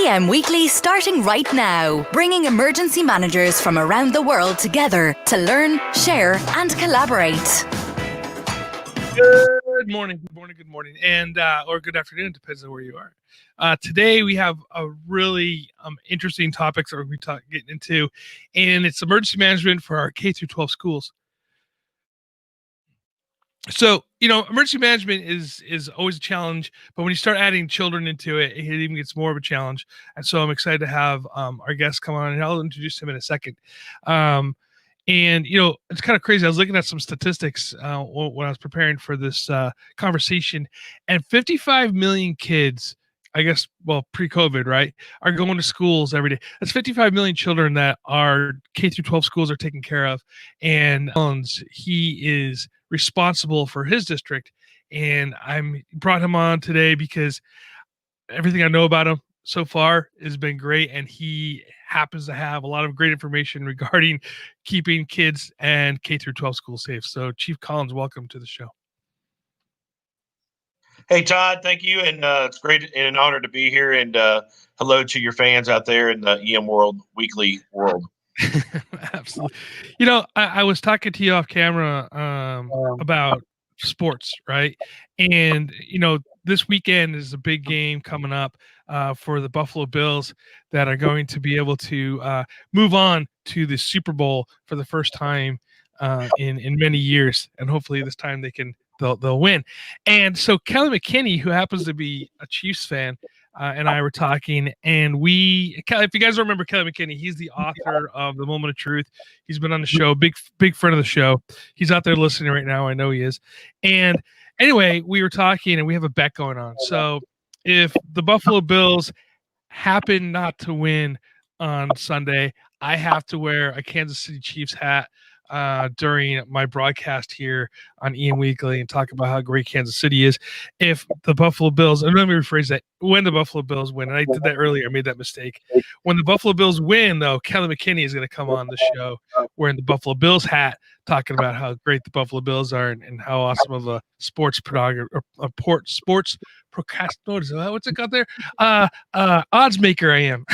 EM Weekly starting right now, bringing emergency managers from around the world together to learn, share and collaborate. Good morning, and or good afternoon, depends on where you are. Today we have a really interesting topics that we're getting into, and it's emergency management for our K-12 schools. So, emergency management is always a challenge, but when you start adding children into it, it even gets more of a challenge. And so I'm excited to have our guest come on, and I'll introduce him in a second. And it's kind of crazy. I was looking at some statistics when I was preparing for this conversation, and 55 million kids, I guess, well, pre-COVID, right, are going to schools every day. That's 55 million children that our K-12 schools are taking care of, and he is responsible for his district. And I'm brought him on today because everything I know about him so far has been great, and he happens to have a lot of great information regarding keeping kids and K-12 schools safe. So, Chief Collins, welcome to the show. Hey, Todd, thank you, and it's great and an honor to be here. And hello to your fans out there in the EM World Weekly world. Absolutely. I was talking to you off camera about sports, right? And this weekend is a big game coming up for the Buffalo Bills that are going to be able to move on to the Super Bowl for the first time in many years, and hopefully this time they'll win. And so Kelly McKinney, who happens to be a Chiefs fan, and I were talking, and if you guys remember Kelly McKinney, he's the author of The Moment of Truth. He's been on the show, big friend of the show. He's out there listening right now. I know he is. And anyway, we were talking, and we have a bet going on. So if the Buffalo Bills happen not to win on Sunday, I have to wear a Kansas City Chiefs hat during my broadcast here on EM Weekly and talk about how great Kansas City is. If the Buffalo Bills, and let me rephrase that, when the Buffalo Bills win, and I did that earlier, I made that mistake. When the Buffalo Bills win, though, Kelly McKinney is going to come on the show wearing the Buffalo Bills hat, talking about how great the Buffalo Bills are and how awesome of a sports procrastinator, what's it called there? Odds maker I am.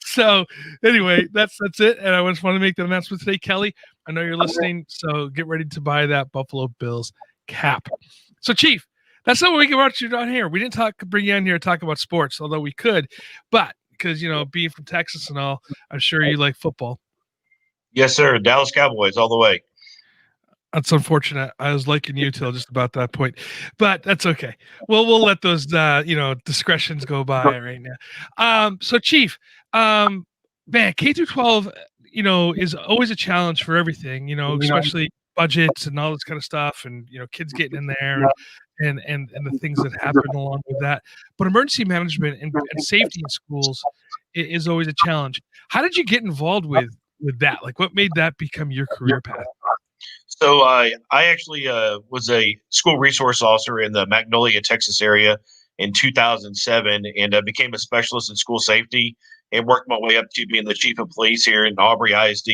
So anyway, that's it. And I just want to make the announcement today, Kelly. I know you're listening, so get ready to buy that Buffalo Bills cap. So, Chief, that's not what we can watch you down here. We didn't bring you in here to talk about sports, although we could, but because being from Texas and all, I'm sure you like football. Yes, sir. Dallas Cowboys all the way. That's unfortunate. I was liking you till just about that point, but that's okay. Well, we'll let those discretions go by right now. So, Chief, man, K-12, is always a challenge for everything. Especially budgets and all this kind of stuff, and kids getting in there, and the things that happen along with that. But emergency management and safety in schools is always a challenge. How did you get involved with that? Like, what made that become your career path? So I actually was a school resource officer in the Magnolia, Texas area in 2007, and became a specialist in school safety and worked my way up to being the chief of police here in Aubrey ISD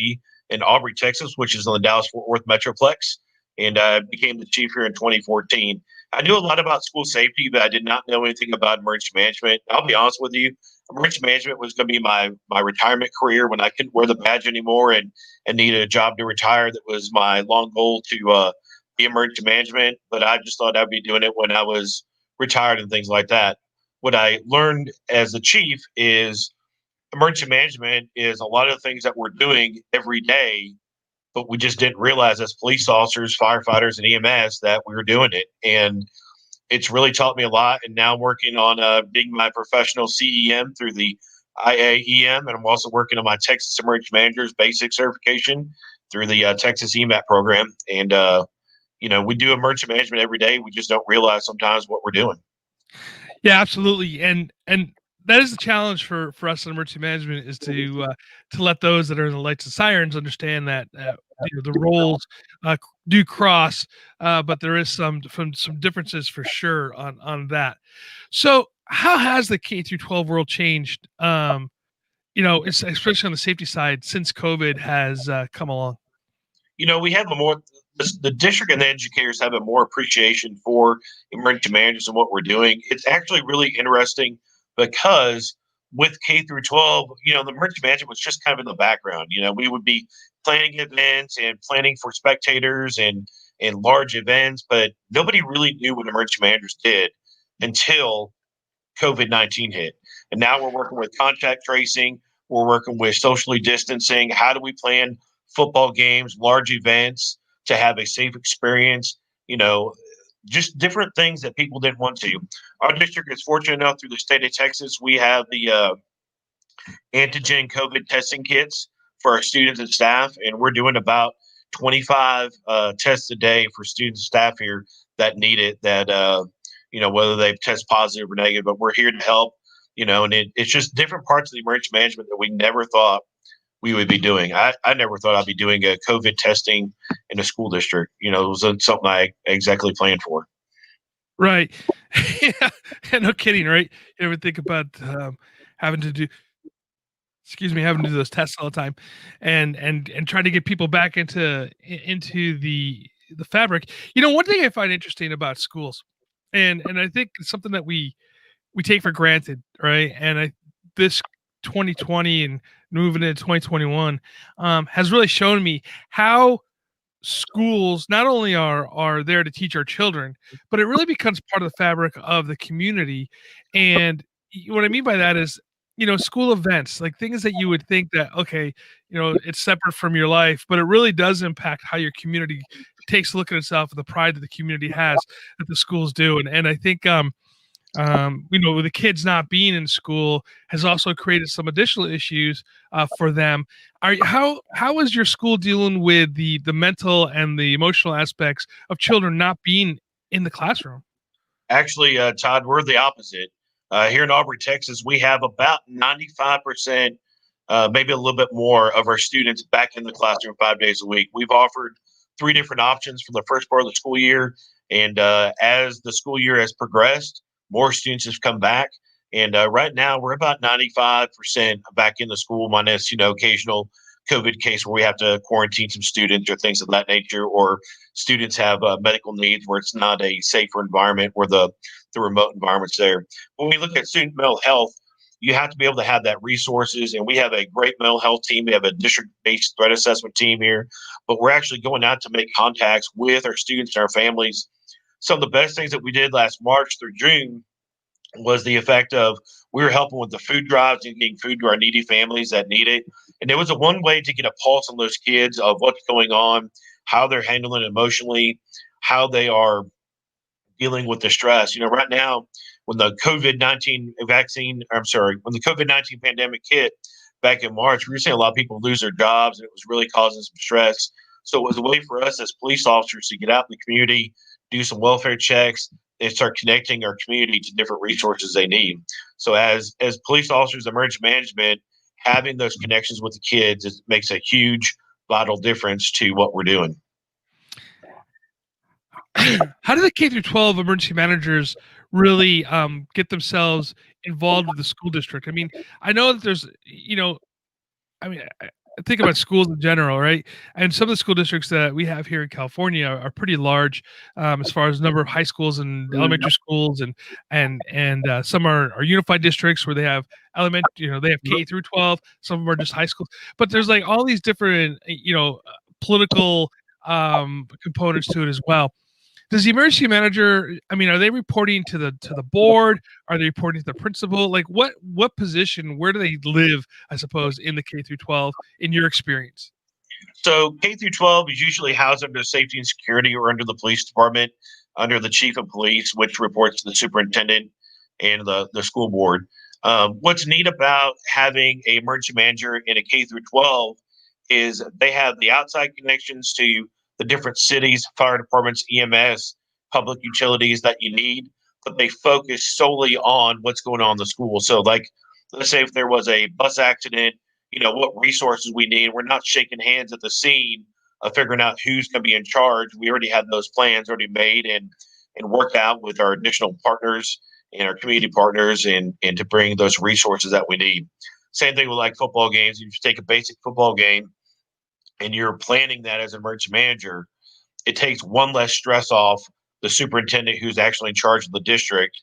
in Aubrey, Texas, which is in the Dallas-Fort Worth Metroplex, and became the chief here in 2014. I knew a lot about school safety, but I did not know anything about emergency management. I'll be honest with you. Emergency management was going to be my retirement career when I couldn't wear the badge anymore and needed a job to retire. That was my long goal to be emergency management, but I just thought I'd be doing it when I was retired and things like that. What I learned as the chief is emergency management is a lot of the things that we're doing every day, but we just didn't realize as police officers, firefighters, and EMS that we were doing it. And it's really taught me a lot. And now I'm working on being my professional CEM through the IAEM. And I'm also working on my Texas Emergency Managers basic certification through the Texas EMAT program. And, we do emergency management every day. We just don't realize sometimes what we're doing. Yeah, absolutely. And that is the challenge for us in emergency management, is to let those that are in the lights and sirens understand that the roles do cross, but there is some differences for sure on that. So how has the K-12 world changed? Especially on the safety side since COVID has come along. We have the district and the educators have a more appreciation for emergency managers and what we're doing. It's actually really interesting because with K through 12, the emergency management was just kind of in the background. We would be planning events and planning for spectators and large events, but nobody really knew what emergency managers did until COVID-19 hit. And now we're working with contact tracing. We're working with socially distancing. How do we plan football games, large events to have a safe experience? Just different things that people didn't want to. Our district is fortunate enough through the state of Texas. We have the antigen COVID testing kits for our students and staff, and we're doing about 25 tests a day for students and staff here that need it, that whether they test positive or negative, but we're here to help, and it's just different parts of the emergency management that we never thought we would be doing. I never thought I'd be doing a COVID testing in a school district. It wasn't something I exactly planned for. Right. Yeah, no kidding, right? You ever think about having to do those tests all the time and trying to get people back into the fabric. One thing I find interesting about schools, and I think it's something that we take for granted, right? And this 2020 and moving into 2021 has really shown me how schools not only are there to teach our children, but it really becomes part of the fabric of the community. And what I mean by that is, school events, like things that you would think that, okay, it's separate from your life, but it really does impact how your community takes a look at itself and the pride that the community has that the schools do. And I think, with the kids not being in school has also created some additional issues for them. How is your school dealing with the mental and the emotional aspects of children not being in the classroom? Actually, Todd, we're the opposite. Here in Aubrey, Texas, we have about 95%, maybe a little bit more of our students back in the classroom 5 days a week. We've offered 3 different options for the first part of the school year. And as the school year has progressed, more students have come back. And right now we're about 95% back in the school, minus, occasional COVID case where we have to quarantine some students or things of that nature, or students have medical needs where it's not a safer environment where the remote environment's there. When we look at student mental health, you have to be able to have that resources. And we have a great mental health team. We have a district-based threat assessment team here, but we're actually going out to make contacts with our students and our families. Some of the best things that we did last March through June was the effect of we were helping with the food drives and getting food to our needy families that need it. And it was a one way to get a pulse on those kids of what's going on, how they're handling it emotionally, how they are dealing with the stress. Right now, when the COVID-19 pandemic hit back in March, we were seeing a lot of people lose their jobs, and it was really causing some stress. So it was a way for us as police officers to get out in the community, do some welfare checks, and start connecting our community to different resources they need. So as police officers, emergency management, having those connections with the kids makes a huge, vital difference to what we're doing. How do the K through 12 emergency managers really get themselves involved with the school district? I mean, I know that there's, I think about schools in general, right? And some of the school districts that we have here in California are pretty large, as far as number of high schools and elementary schools, and some are unified districts where they have they have K through 12. Some of them are just high schools, but there's like all these different, political components to it as well. Does the emergency manager, are they reporting to the board? Are they reporting to the principal? Like what position, where do they live, I suppose, in the K through 12 in your experience? So K through 12 is usually housed under safety and security or under the police department, under the chief of police, which reports to the superintendent and the school board. What's neat about having an emergency manager in a K through 12 is they have the outside connections to the different cities, fire departments, EMS, public utilities that you need, but they focus solely on what's going on in the school. So like, let's say if there was a bus accident, what resources we need. We're not shaking hands at the scene of figuring out who's going to be in charge. We already have those plans already made and worked out with our additional partners and our community partners and to bring those resources that we need. Same thing with like football games. If you take a basic football game and you're planning that as an emergency manager, it takes one less stress off the superintendent who's actually in charge of the district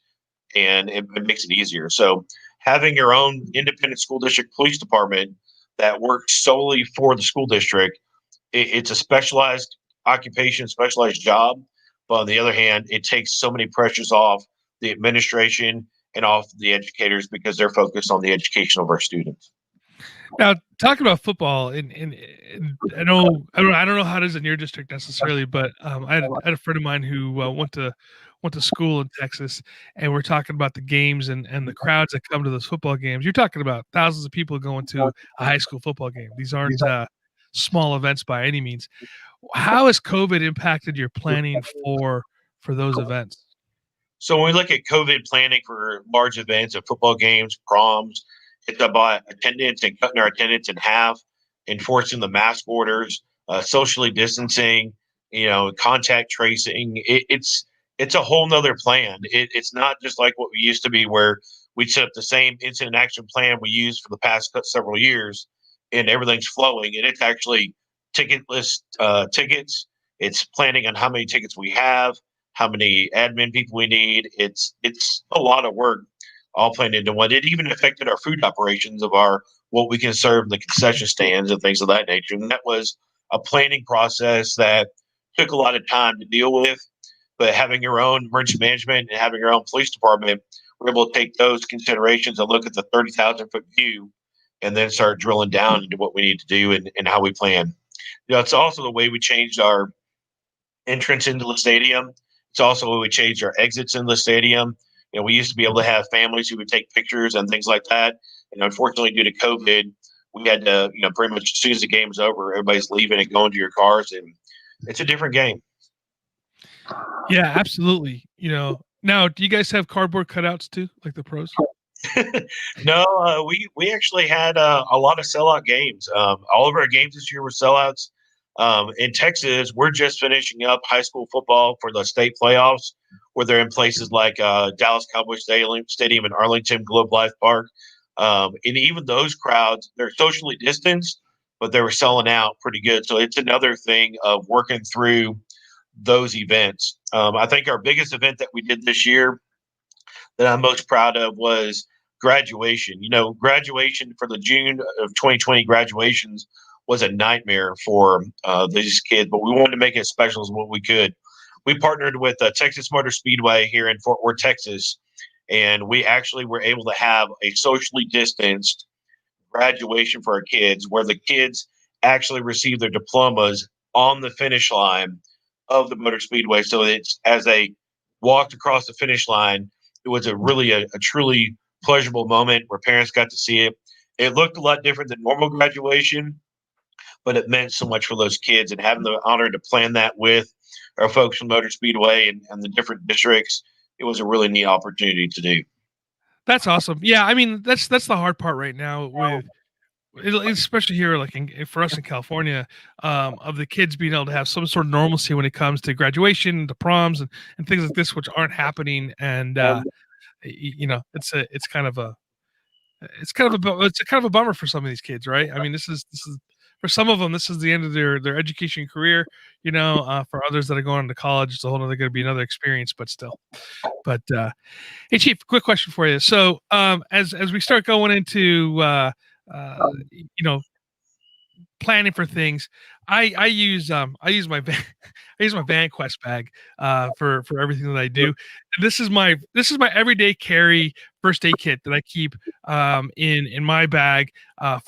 and it makes it easier. So having your own independent school district police department that works solely for the school district, it's a specialized occupation, specialized job. But on the other hand, it takes so many pressures off the administration and off the educators because they're focused on the education of our students. Now, talking about football, and I don't know how it is in your district necessarily, but I had a friend of mine who went to school in Texas, and we're talking about the games and the crowds that come to those football games. You're talking about thousands of people going to a high school football game. These aren't small events by any means. How has COVID impacted your planning for those events? So when we look at COVID planning for large events of football games, proms, it's about attendance and cutting our attendance in half, enforcing the mask orders, socially distancing, contact tracing. It's a whole nother plan. It's not just like what we used to be, where we set up the same incident action plan we used for the past several years, and everything's flowing. And it's actually ticket list tickets. It's planning on how many tickets we have, how many admin people we need. It's a lot of work all planned into one. It even affected our food operations of what we can serve in the concession stands and things of that nature. And that was a planning process that took a lot of time to deal with. But having your own emergency management and having your own police department, we're able to take those considerations and look at the 30,000-foot view and then start drilling down into what we need to do and how we plan. It's also the way we changed our entrance into the stadium. It's also the way we changed our exits in the stadium. We used to be able to have families who would take pictures and things like that. And unfortunately, due to COVID, we had to, pretty much as soon as the game was over, everybody's leaving and going to your cars. And it's a different game. Yeah, absolutely. Now, do you guys have cardboard cutouts too, like the pros? No, we actually had a lot of sellout games. All of our games this year were sellouts. In Texas, we're just finishing up high school football for the state playoffs, where they're in places like Dallas Cowboys Stadium in Arlington, Globe Life Park. And even those crowds, they're socially distanced, but they were selling out pretty good. So it's another thing of working through those events. I think our biggest event that we did this year that I'm most proud of was graduation. Graduation for the June of 2020 graduations was a nightmare for these kids, but we wanted to make it as special as what we could. We partnered with Texas Motor Speedway here in Fort Worth, Texas, and we actually were able to have a socially distanced graduation for our kids, where the kids actually received their diplomas on the finish line of the Motor Speedway. So it's as they walked across the finish line, it was a truly pleasurable moment where parents got to see it. It looked a lot different than normal graduation, but it meant so much for those kids, and having the honor to plan that with our folks from Motor Speedway and the different districts, it was a really neat opportunity to do. That's awesome. Yeah, I mean, that's the hard part right now with, especially here, like for us in California, of the kids being able to have some sort of normalcy when it comes to graduation, to proms, and things like this, which aren't happening. And it's kind of a bummer for some of these kids, right? I mean, this is for some of them, this is the end of their education career. For others that are going to college, it's a whole other going to be another experience, but still. But hey, Chief, quick question for you. So as we start going into planning for things, I use my VanQuest bag for everything that I do. And this is my everyday carry first aid kit that I keep in my bag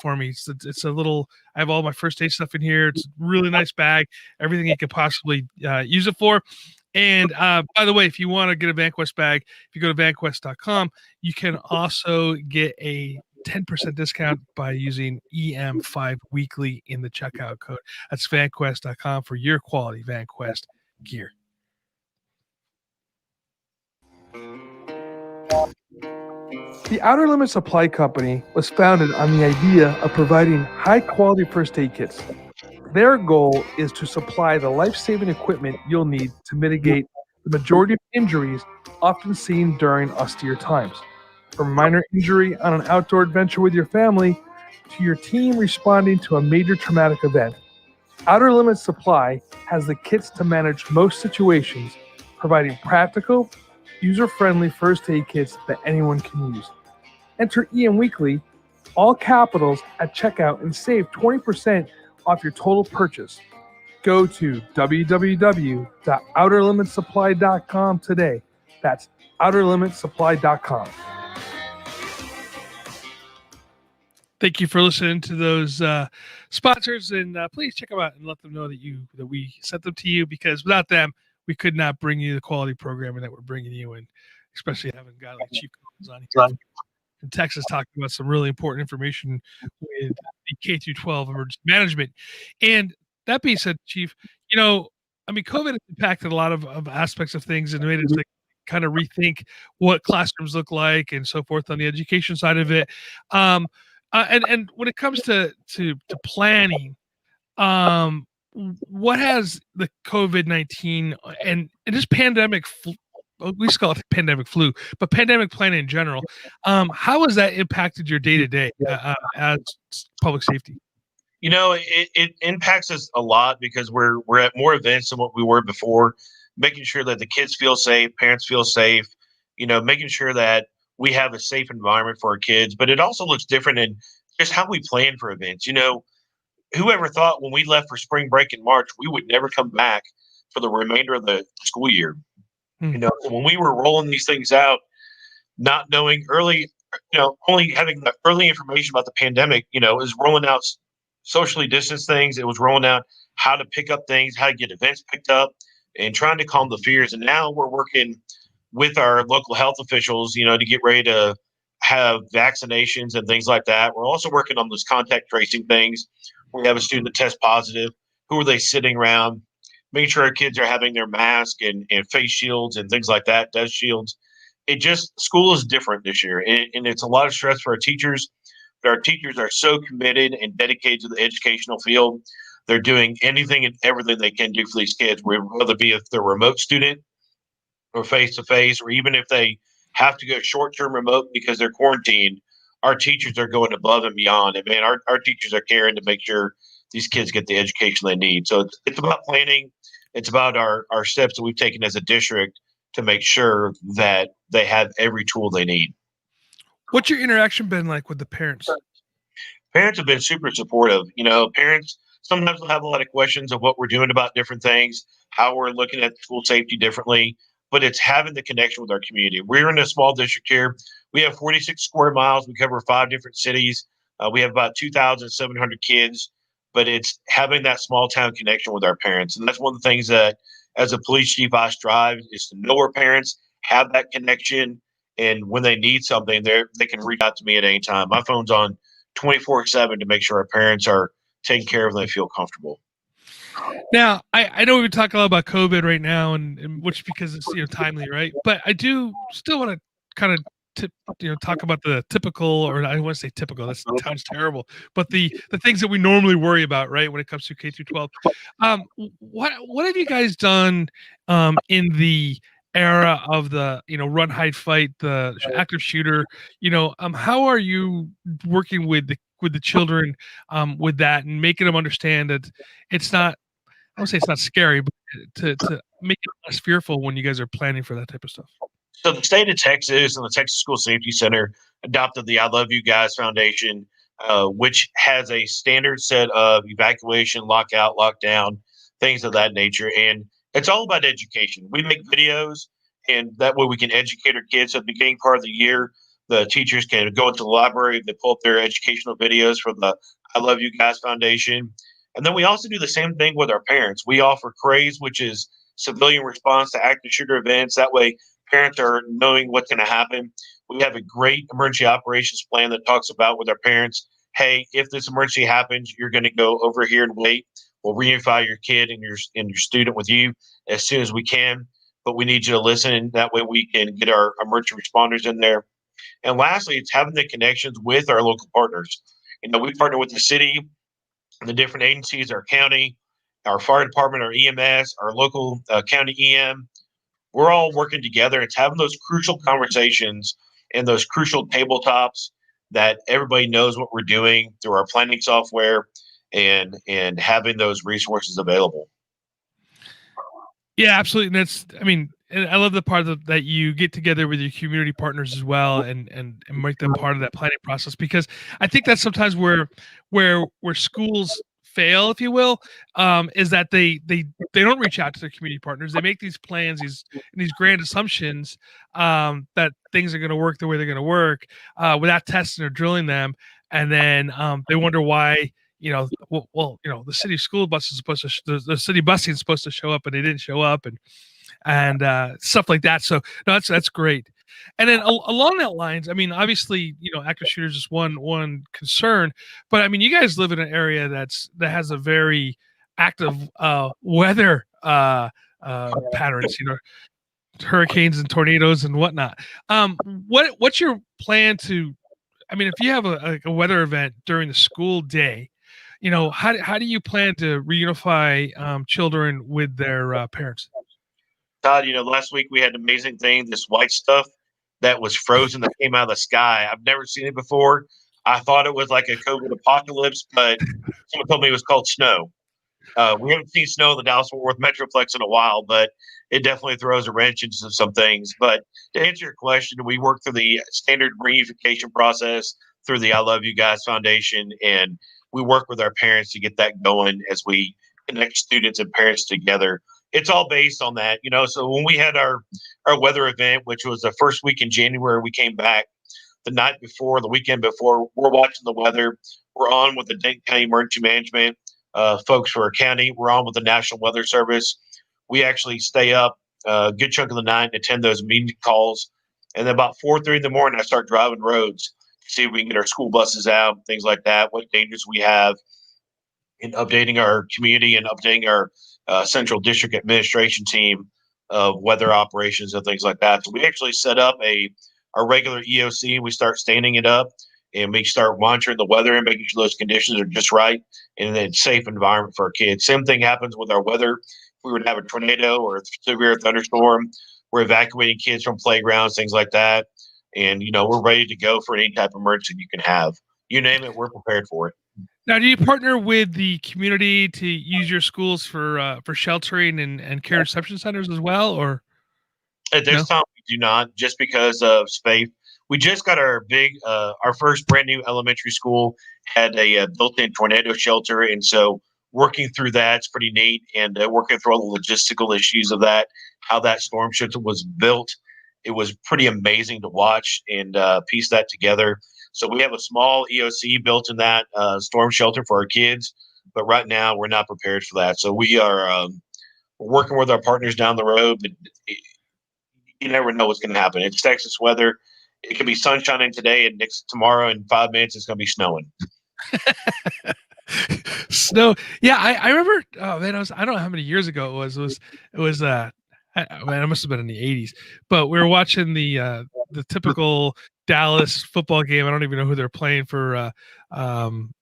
for me. It's a little. I have all my first aid stuff in here. It's a really nice bag. Everything you could possibly use it for. And by the way, if you want to get a VanQuest bag, if you go to vanquest.com, you can also get a 10% discount by using EM5 weekly in the checkout code. That's vanquest.com for your quality VanQuest gear. The Outer Limits Supply Company was founded on the idea of providing high-quality first aid kits. Their goal is to supply the life-saving equipment you'll need to mitigate the majority of injuries often seen during austere times. From a minor injury on an outdoor adventure with your family to your team responding to a major traumatic event, Outer Limits Supply has the kits to manage most situations, providing practical, user-friendly first aid kits that anyone can use. Enter EM Weekly, all capitals, at checkout and save 20% off your total purchase. Go to www.outerlimitsupply.com today. That's outerlimitsupply.com. Thank you for listening to those sponsors, and please check them out and let them know that we sent them to you, because without them, we could not bring you the quality programming that we're bringing you, and especially having a guy like Chief Collins on here in Texas talking about some really important information with the K-12 Emergency Management. And that being said, Chief, COVID has impacted a lot of aspects of things and made us kind of rethink what classrooms look like and so forth on the education side of it. And when it comes to planning, what has the COVID-19 and just pandemic, we just call it pandemic flu, but pandemic planning in general, how has that impacted your day-to-day as public safety? It impacts us a lot because we're at more events than what we were before, making sure that the kids feel safe, parents feel safe, making sure that we have a safe environment for our kids. But it also looks different in just how we plan for events. Whoever thought when we left for spring break in March, we would never come back for the remainder of the school year. So when we were rolling these things out, not knowing early, only having the early information about the pandemic, is rolling out socially distanced things. It was rolling out how to pick up things, how to get events picked up, and trying to calm the fears. And now we're working with our local health officials, to get ready to have vaccinations and things like that. We're also working on those contact tracing things. We have a student that tests positive. Who are they sitting around? Making sure our kids are having their mask and face shields and things like that, dust shields. School is different this year. And it's a lot of stress for our teachers. But our teachers are so committed and dedicated to the educational field. They're doing anything and everything they can do for these kids, whether it be if they're a remote student or face-to-face, or even if they have to go short-term remote because they're quarantined, our teachers are going above and beyond. And man, our teachers are caring to make sure these kids get the education they need. So it's about planning. It's about our steps that we've taken as a district to make sure that they have every tool they need. What's your interaction been like with the parents? Parents have been super supportive. Parents sometimes will have a lot of questions of what we're doing about different things, how we're looking at school safety differently, but it's having the connection with our community. We're in a small district here. We have 46 square miles. We cover 5 different cities. We have about 2,700 kids, but it's having that small town connection with our parents. And that's one of the things that as a police chief, I strive is to know our parents, have that connection. And when they need something, they can reach out to me at any time. My phone's on 24/7 to make sure our parents are taken care of and they feel comfortable. Now, I know we talk a lot about COVID right now, and which because it's timely, right? But I do still want to kind of talk about the typical, or I want to say typical. That sounds terrible, but the things that we normally worry about, right, when it comes to K-12. What have you guys done in the era of the run, hide, fight, the active shooter? How are you working with the children with that and making them understand that it's not, I would say it's not scary, but to make it less fearful when you guys are planning for that type of stuff? So the state of Texas and the Texas School Safety Center adopted the I Love You Guys Foundation, which has a standard set of evacuation, lockout, lockdown, things of that nature. And it's all about education. We make videos, and that way we can educate our kids. At the beginning part of the year, the teachers can go into the library, they pull up their educational videos from the I Love You Guys Foundation. And then we also do the same thing with our parents. We offer CRAZE, which is civilian response to active shooter events. That way parents are knowing what's going to happen. We have a great emergency operations plan that talks about with our parents, hey, if this emergency happens, you're going to go over here and wait. We'll reunify your kid and your student with you as soon as we can. But we need you to listen, and that way we can get our emergency responders in there. And lastly, it's having the connections with our local partners. We partner with the city, the different agencies, our county, our fire department, our EMS, our local county EM. We're all working together. It's having those crucial conversations and those crucial tabletops that everybody knows what we're doing through our planning software and having those resources available. Yeah, absolutely. And and I love the part that you get together with your community partners as well, and make them part of that planning process, because I think that's sometimes where schools fail, if you will, is that they don't reach out to their community partners. They make these plans, these grand assumptions, that things are going to work the way they're going to work, without testing or drilling them, and then they wonder why. The city school bus is supposed to the city busing is supposed to show up, and they didn't show up, and stuff like that. So no, that's great. And then along that lines, I mean, obviously, active shooters is one concern, but I mean, you guys live in an area that has a very active weather patterns, hurricanes and tornadoes and whatnot. What's your plan to? I mean, if you have a weather event during the school day, how do you plan to reunify children with their parents? Todd, last week we had an amazing thing, this white stuff that was frozen that came out of the sky. I've never seen it before. I thought it was like a COVID apocalypse, but someone told me it was called snow. We haven't seen snow in the Dallas-Fort Worth Metroplex in a while, but it definitely throws a wrench into some things. But to answer your question, we work through the standard reunification process through the I Love You Guys Foundation, and we work with our parents to get that going as we connect students and parents together. It's all based on that, So when we had our weather event, which was the first week in January, we came back the night before, the weekend before. We're watching the weather. We're on with the Dayton County Emergency Management folks for our county. We're on with the National Weather Service. We actually stay up a good chunk of the night and attend those meeting calls. And then about 4:30 in the morning, I start driving roads to see if we can get our school buses out, things like that, what dangers we have, and updating our community and updating our central district administration team of weather operations and things like that. So we actually set up our regular EOC. We start standing it up, and we start monitoring the weather and making sure those conditions are just right and a safe environment for our kids. Same thing happens with our weather. If we would have a tornado or a severe thunderstorm, we're evacuating kids from playgrounds, things like that. And, we're ready to go for any type of emergency you can have. You name it, we're prepared for it. Now, do you partner with the community to use your schools for sheltering and care reception centers as well, or? At this time, we do not, just because of space. We just got our first brand new elementary school had a built-in tornado shelter, and so working through that's pretty neat. And working through all the logistical issues of that, how that storm shelter was built, it was pretty amazing to watch and piece that together. So we have a small EOC built in that storm shelter for our kids, but right now we're not prepared for that. So we are working with our partners down the road, but you never know what's going to happen. It's Texas weather. It could be sunshining today, and tomorrow in 5 minutes it's going to be snowing. Snow. Yeah, I remember. Oh man, I don't know how many years ago it was. It was. It must have been in the 80s. But we were watching the typical Dallas football game. I don't even know who they're playing for. It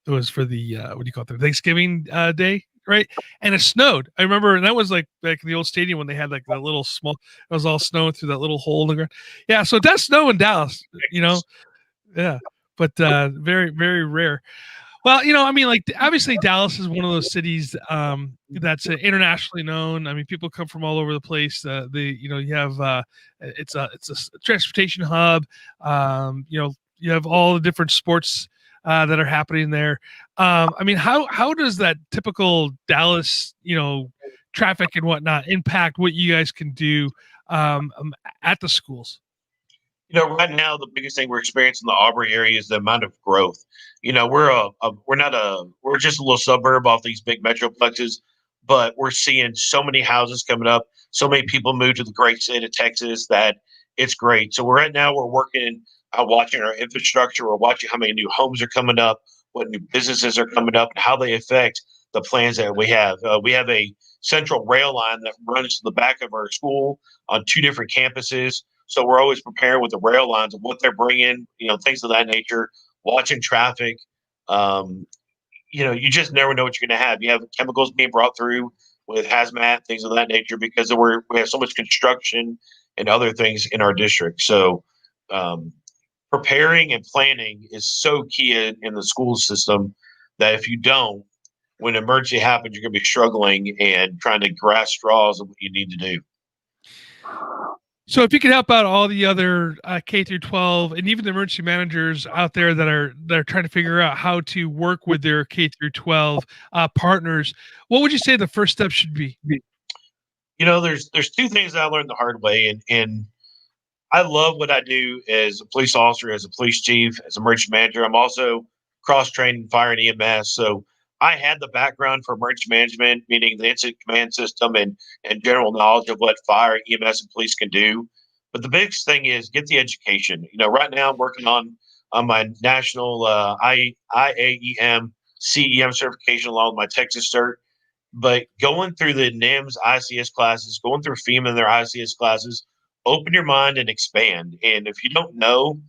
was for the what do you call it? The Thanksgiving Day, right? And it snowed. I remember, and that was like back in the old stadium when they had like that little small. It was all snowing through that little hole in the ground. Yeah, so it does snow in Dallas, Yeah, but very very rare. Well, I mean, like obviously Dallas is one of those cities that's internationally known. I mean, people come from all over the place. You have it's a transportation hub. You have all the different sports that are happening there. I mean, how does that typical Dallas, traffic and whatnot impact what you guys can do at the schools? Right now the biggest thing we're experiencing in the Aubrey area is the amount of growth. We're just a little suburb off these big metroplexes, but we're seeing so many houses coming up, so many people move to the great state of Texas that it's great. So right now we're working, watching our infrastructure. We're watching how many new homes are coming up, what new businesses are coming up, and how they affect the plans that we have. We have a central rail line that runs to the back of our school on 2 different campuses. So we're always prepared with the rail lines of what they're bringing, things of that nature, watching traffic. You just never know what you're going to have. You have chemicals being brought through with hazmat, things of that nature, because we have so much construction and other things in our district. So preparing and planning is so key in the school system that if you don't, when an emergency happens, you're going to be struggling and trying to grasp straws of what you need to do. So if you could help out all the other K through 12 and even the emergency managers out there that are trying to figure out how to work with their K through 12 partners, what would you say the first step should be? There's two things that I learned the hard way, and I love what I do as a police officer, as a police chief, as emergency manager. I'm also cross-trained in fire and EMS. So I had the background for emergency management, meaning the incident command system and general knowledge of what fire, EMS, and police can do. But the biggest thing is get the education. Right now I'm working on my national IAEM CEM certification along with my Texas cert. But going through the NIMS ICS classes, going through FEMA and their ICS classes, open your mind and expand. And if you don't know,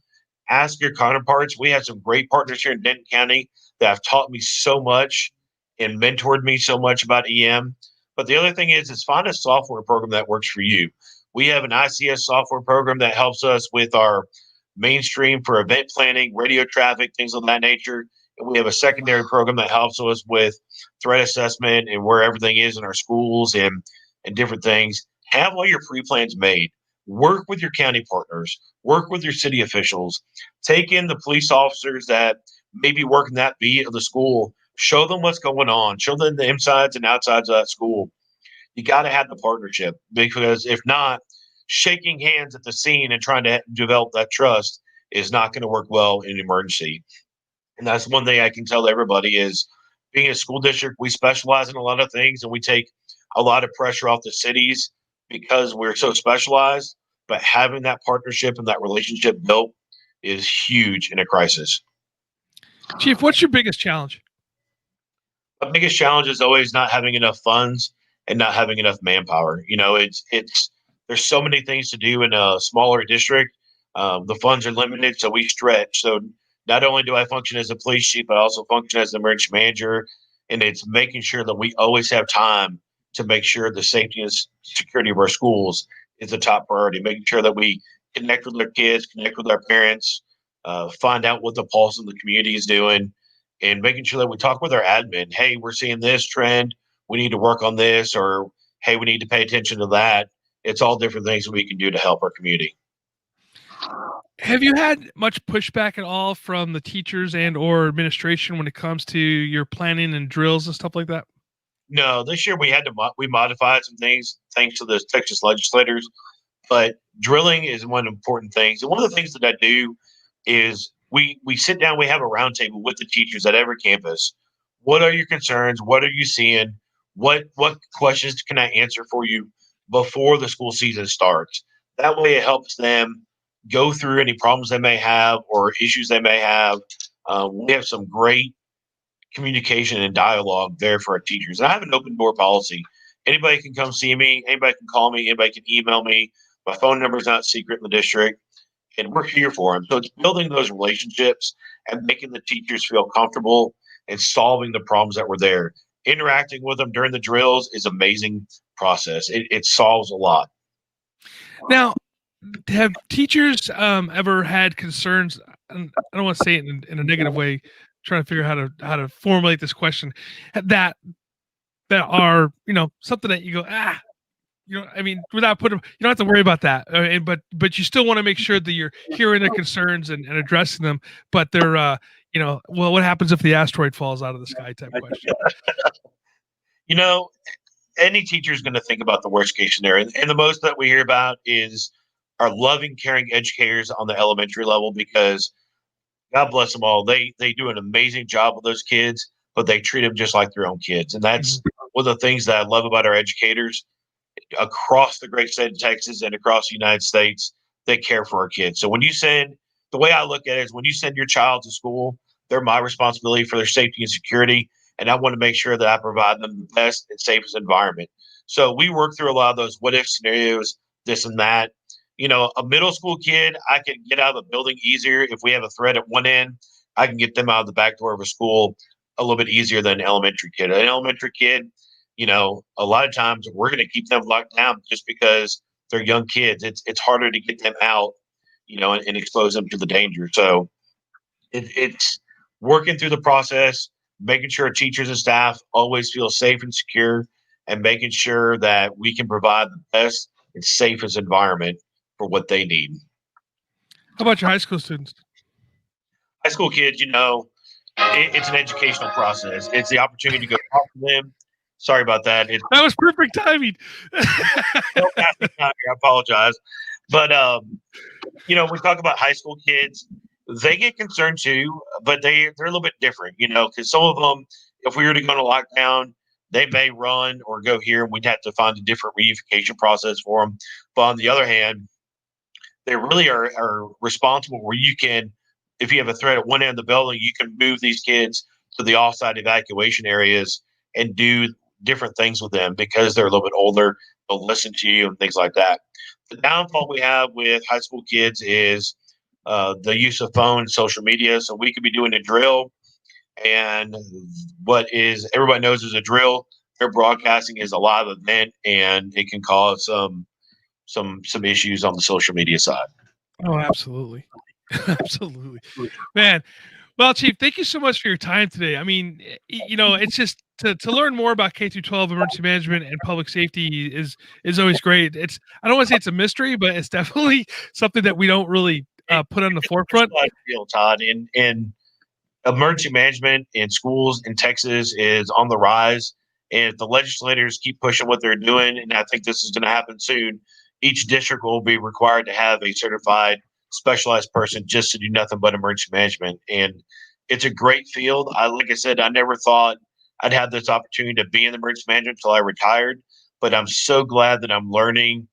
ask your counterparts. We have some great partners here in Denton County that have taught me so much and mentored me so much about EM. But the other thing is find a software program that works for you. We have an ICS software program that helps us with our mainstream for event planning, radio traffic, things of that nature. And we have a secondary program that helps us with threat assessment and where everything is in our schools and different things. Have all your pre-plans made. Work with your county partners. Work with your city officials. Take in the police officers that maybe work in that beat of the school. Show them what's going on. Show them the insides and outsides of that school. You got to have the partnership, because if not, shaking hands at the scene and trying to develop that trust is not going to work well in an emergency. And that's one thing I can tell everybody is being a school district, we specialize in a lot of things and we take a lot of pressure off the cities because we're so specialized. But having that partnership and that relationship built is huge in a crisis. Chief, what's your biggest challenge? The biggest challenge is always not having enough funds and not having enough manpower. It's there's so many things to do in a smaller district. The funds are limited, so we stretch. So not only do I function as a police chief, but I also function as an emergency manager. And it's making sure that we always have time to make sure the safety and security of our schools is a top priority, making sure that we connect with our kids, connect with our parents, find out what the pulse of the community is doing, and making sure that we talk with our admin. Hey, we're seeing this trend. We need to work on this, or hey, we need to pay attention to that. It's all different things that we can do to help our community. Have you had much pushback at all from the teachers and or administration when it comes to your planning and drills and stuff like that? No, this year we modified some things thanks to the Texas legislators, but drilling is one important thing. And one of the things that I do is we sit down, we have a roundtable with the teachers at every campus. What are your concerns? What are you seeing? What questions can I answer for you before the school season starts? That way, it helps them go through any problems they may have or issues they may have. We have some great communication and dialogue there for our teachers. And I have an open door policy. Anybody can come see me. Anybody can call me. Anybody can email me. My phone number is not secret in the district, and we're here for them. So it's building those relationships and making the teachers feel comfortable and solving the problems that were there. Interacting with them during the drills is amazing process. It solves a lot. Now, have teachers ever had concerns? And I don't want to say it in a negative way. Trying to figure out how to formulate this question that are something that you go I mean, without putting, you don't have to worry about that. But you still want to make sure that you're hearing their concerns and addressing them. But they're well, what happens if the asteroid falls out of the sky type question? Any teacher is going to think about the worst case scenario. And the most that we hear about is our loving, caring educators on the elementary level, because God bless them all. They do an amazing job with those kids, but they treat them just like their own kids. And that's one of the things that I love about our educators across the great state of Texas and across the United States. They care for our kids. So the way I look at it is when you send your child to school, they're my responsibility for their safety and security. And I want to make sure that I provide them the best and safest environment. So we work through a lot of those what if scenarios, this and that. A middle school kid, I can get out of the building easier. If we have a threat at one end, I can get them out of the back door of a school a little bit easier than an elementary kid. An elementary kid, a lot of times we're going to keep them locked down just because they're young kids. It's harder to get them out, and expose them to the danger. So it's working through the process, making sure teachers and staff always feel safe and secure, and making sure that we can provide the best and safest environment for what they need. How about your high school students? High school kids, it's an educational process. It's the opportunity to go talk to them. Sorry about that. That was perfect timing. I apologize. But, we talk about high school kids. They get concerned too, but they're a little bit different, because some of them, if we were to go into lockdown, they may run or go here, and we'd have to find a different reunification process for them. But on the other hand, they really are responsible where you can, if you have a threat at one end of the building, you can move these kids to the offsite evacuation areas and do different things with them because they're a little bit older. They'll listen to you and things like that. The downfall we have with high school kids is the use of phone and social media. So we could be doing a drill, and what is everybody knows is a drill. Their broadcasting is a live event, and it can cause some issues on the social media side. Oh, absolutely. Absolutely, man. Well, Chief, thank you so much for your time today. I mean, it's just to learn more about K-12 emergency management and public safety is always great. I don't want to say it's a mystery, but it's definitely something that we don't really put on the forefront. Real, Todd, and emergency management in schools in Texas is on the rise. And if the legislators keep pushing what they're doing, and I think this is going to happen soon, each district will be required to have a certified specialized person just to do nothing but emergency management. And it's a great field. Like I said, I never thought I'd have this opportunity to be in emergency management until I retired, but I'm so glad that I'm learning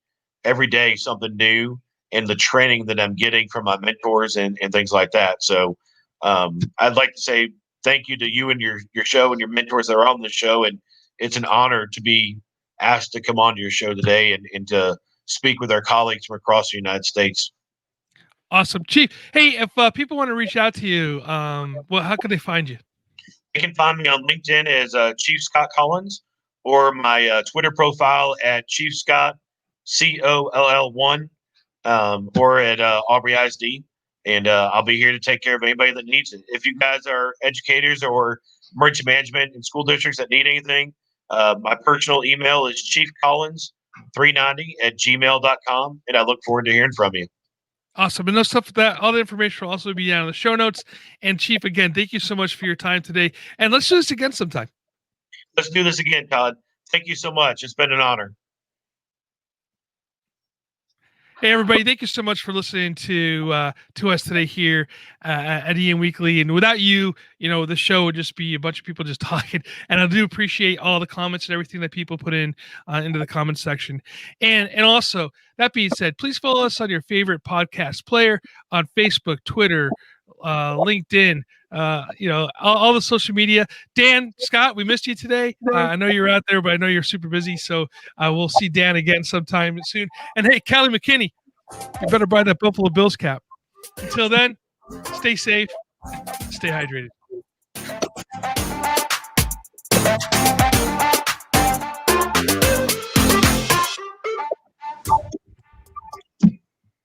every day something new and the training that I'm getting from my mentors and things like that. So I'd like to say thank you to you and your show and your mentors that are on the show. And it's an honor to be asked to come on to your show today and to speak with our colleagues from across the United States. Awesome, Chief. Hey, if people want to reach out to you, how can they find you? You can find me on LinkedIn as Chief Scott Collins, or my Twitter profile at Chief Scott COLL1, or at Aubrey ISD. And I'll be here to take care of anybody that needs it. If you guys are educators or emergency management in school districts that need anything, my personal email is chiefcollins390@gmail.com, and I look forward to hearing from you. Awesome. And those stuff that all the information will also be down in the show notes. And Chief, again, thank you so much for your time today. And let's do this again sometime. Let's do this again, Todd. Thank you so much. It's been an honor. Hey, everybody. Thank you so much for listening to us today here at EM Weekly. And without you, the show would just be a bunch of people just talking. And I do appreciate all the comments and everything that people put in into the comments section. And also, that being said, please follow us on your favorite podcast player on Facebook, Twitter, LinkedIn, all the social media. Dan, Scott, we missed you today. I know you're out there, but I know you're super busy. So we'll see Dan again sometime soon. And hey, Callie McKinney, you better buy that Buffalo Bills cap. Until then, stay safe, stay hydrated.